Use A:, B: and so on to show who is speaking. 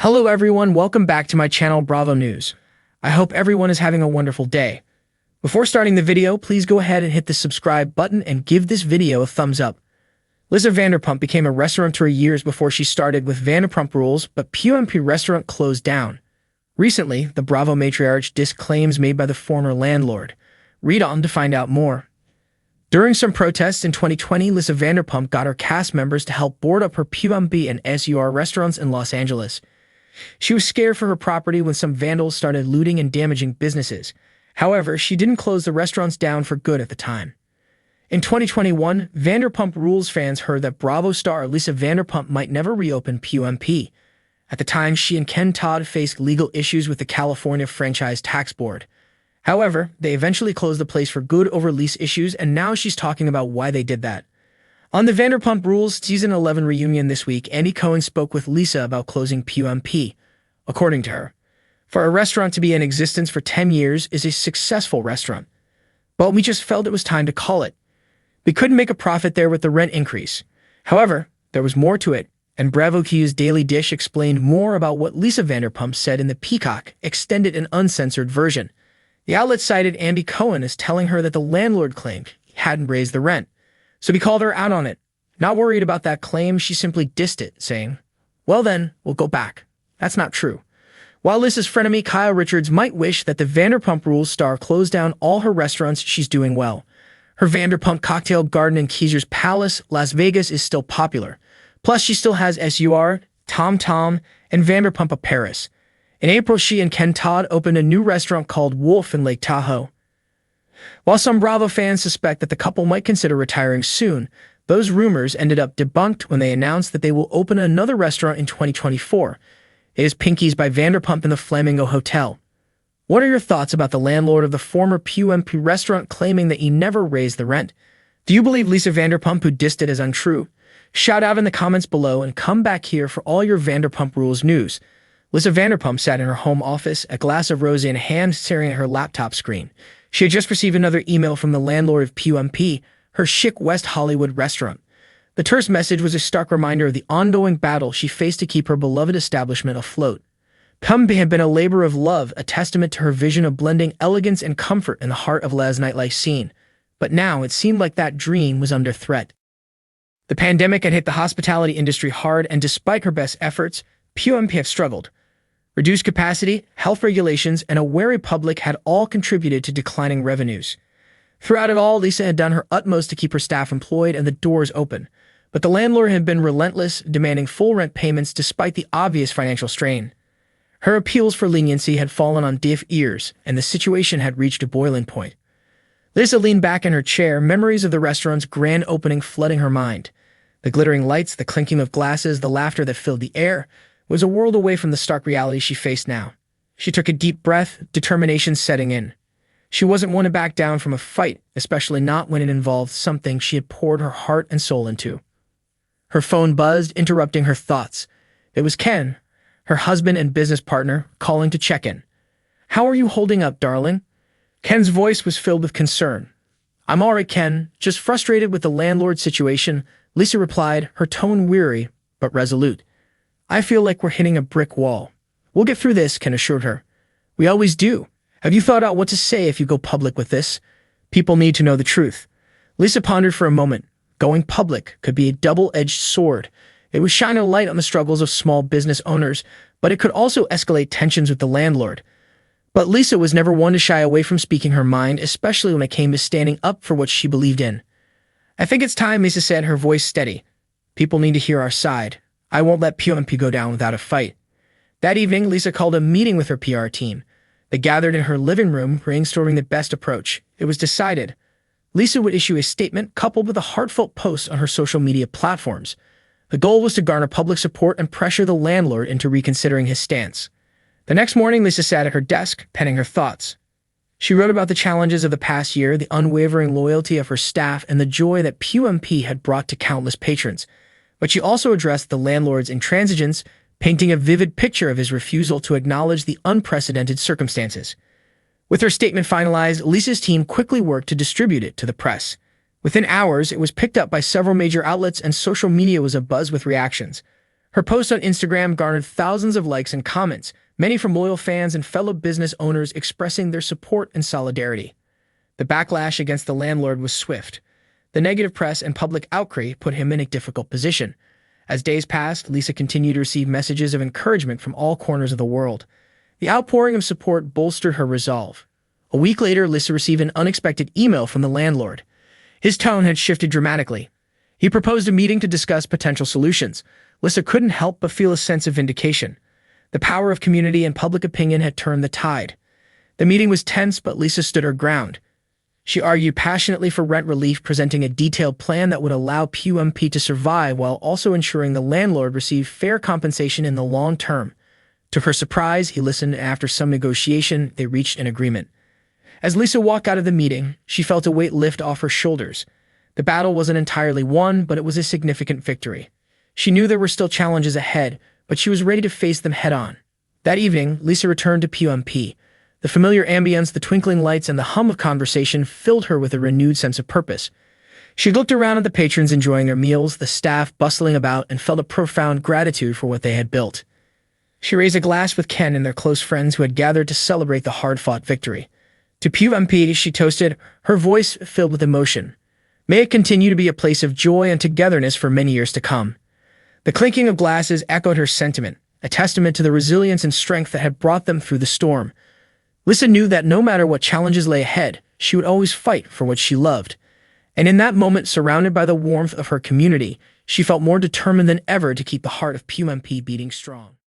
A: Hello everyone, welcome back to my channel Bravo News. I hope everyone is having a wonderful day. Before starting the video, please go ahead and hit the subscribe button and give this video a thumbs up. Lisa Vanderpump became a restaurateur years before she started with Vanderpump Rules, but PUMP restaurant closed down. Recently, the Bravo matriarch dissed claims made by the former landlord. Read on to find out more. During some protests in 2020, Lisa Vanderpump got her cast members to help board up her PUMP and SUR restaurants in Los Angeles. She was scared for her property when some vandals started looting and damaging businesses. However, she didn't close the restaurants down for good at the time. In 2021, Vanderpump Rules fans heard that Bravo star Lisa Vanderpump might never reopen PUMP. At the time, she and Ken Todd faced legal issues with the California Franchise Tax Board. However, they eventually closed the place for good over lease issues, and now she's talking about why they did that. On the Vanderpump Rules Season 11 reunion this week, Andy Cohen spoke with Lisa about closing PUMP. According to her, for a restaurant to be in existence for 10 years is a successful restaurant. But we just felt it was time to call it. We couldn't make a profit there with the rent increase. However, there was more to it, and Bravo Q's Daily Dish explained more about what Lisa Vanderpump said in the Peacock, extended and uncensored version. The outlet cited Andy Cohen as telling her that the landlord claimed he hadn't raised the rent. So he called her out on it. Not worried about that claim, she simply dissed it, saying, "Well then, we'll go back. That's not true." While Lisa's frenemy Kyle Richards might wish that the Vanderpump Rules star closed down all her restaurants, she's doing well. Her Vanderpump Cocktail Garden in Caesars Palace, Las Vegas is still popular. Plus, she still has SUR, Tom Tom, and Vanderpump of Paris. In April, she and Ken Todd opened a new restaurant called Wolf in Lake Tahoe. While some Bravo fans suspect that the couple might consider retiring soon, those rumors ended up debunked when they announced that they will open another restaurant in 2024. It is Pinky's by Vanderpump in the Flamingo Hotel. What are your thoughts about the landlord of the former PUMP restaurant claiming that he never raised the rent? Do you believe Lisa Vanderpump, who dissed it, as untrue? Shout out in the comments below and come back here for all your Vanderpump Rules news. Lisa Vanderpump sat in her home office, a glass of rosé in hand, staring at her laptop screen. She had just received another email from the landlord of PUMP, her chic West Hollywood restaurant. The terse message was a stark reminder of the ongoing battle she faced to keep her beloved establishment afloat. PUMP had been a labor of love, a testament to her vision of blending elegance and comfort in the heart of LA's nightlife scene. But now it seemed like that dream was under threat. The pandemic had hit the hospitality industry hard, and despite her best efforts, PUMP have struggled. Reduced capacity, health regulations, and a wary public had all contributed to declining revenues. Throughout it all, Lisa had done her utmost to keep her staff employed and the doors open. But the landlord had been relentless, demanding full rent payments despite the obvious financial strain. Her appeals for leniency had fallen on deaf ears, and the situation had reached a boiling point. Lisa leaned back in her chair, memories of the restaurant's grand opening flooding her mind. The glittering lights, the clinking of glasses, the laughter that filled the air was a world away from the stark reality she faced now. She took a deep breath, determination setting in. She wasn't one to back down from a fight, especially not when it involved something she had poured her heart and soul into. Her phone buzzed, interrupting her thoughts. It was Ken, her husband and business partner, calling to check in. "How are you holding up, darling?" Ken's voice was filled with concern. "I'm all right, Ken, just frustrated with the landlord situation," Lisa replied, her tone weary but resolute. "I feel like we're hitting a brick wall." "We'll get through this," Ken assured her. "We always do. Have you thought out what to say if you go public with this? People need to know the truth." Lisa pondered for a moment. Going public could be a double-edged sword. It would shine a light on the struggles of small business owners, but it could also escalate tensions with the landlord. But Lisa was never one to shy away from speaking her mind, especially when it came to standing up for what she believed in. "I think it's time," Lisa said, her voice steady. "People need to hear our side. I won't let PUMP go down without a fight." That evening, Lisa called a meeting with her PR team. They gathered in her living room, brainstorming the best approach. It was decided. Lisa would issue a statement coupled with a heartfelt post on her social media platforms. The goal was to garner public support and pressure the landlord into reconsidering his stance. The next morning, Lisa sat at her desk, penning her thoughts. She wrote about the challenges of the past year, the unwavering loyalty of her staff, and the joy that PUMP had brought to countless patrons. But she also addressed the landlord's intransigence, painting a vivid picture of his refusal to acknowledge the unprecedented circumstances. With her statement finalized, Lisa's team quickly worked to distribute it to the press. Within hours, it was picked up by several major outlets and social media was abuzz with reactions. Her post on Instagram garnered thousands of likes and comments, many from loyal fans and fellow business owners expressing their support and solidarity. The backlash against the landlord was swift. The negative press and public outcry put him in a difficult position. As days passed, Lisa continued to receive messages of encouragement from all corners of the world. The outpouring of support bolstered her resolve. A week later, Lisa received an unexpected email from the landlord. His tone had shifted dramatically. He proposed a meeting to discuss potential solutions. Lisa couldn't help but feel a sense of vindication. The power of community and public opinion had turned the tide. The meeting was tense, but Lisa stood her ground. She argued passionately for rent relief, presenting a detailed plan that would allow PUMP to survive while also ensuring the landlord received fair compensation in the long term. To her surprise, he listened, and after some negotiation, they reached an agreement. As Lisa walked out of the meeting, she felt a weight lift off her shoulders. The battle wasn't entirely won, but it was a significant victory. She knew there were still challenges ahead, but she was ready to face them head-on. That evening, Lisa returned to PUMP. The familiar ambience, the twinkling lights, and the hum of conversation filled her with a renewed sense of purpose. She looked around at the patrons enjoying their meals, the staff bustling about, and felt a profound gratitude for what they had built. She raised a glass with Ken and their close friends who had gathered to celebrate the hard-fought victory. To PUMP, she toasted, her voice filled with emotion. May it continue to be a place of joy and togetherness for many years to come. The clinking of glasses echoed her sentiment, a testament to the resilience and strength that had brought them through the storm. Lisa knew that no matter what challenges lay ahead, she would always fight for what she loved. And in that moment, surrounded by the warmth of her community, she felt more determined than ever to keep the heart of PUMP beating strong.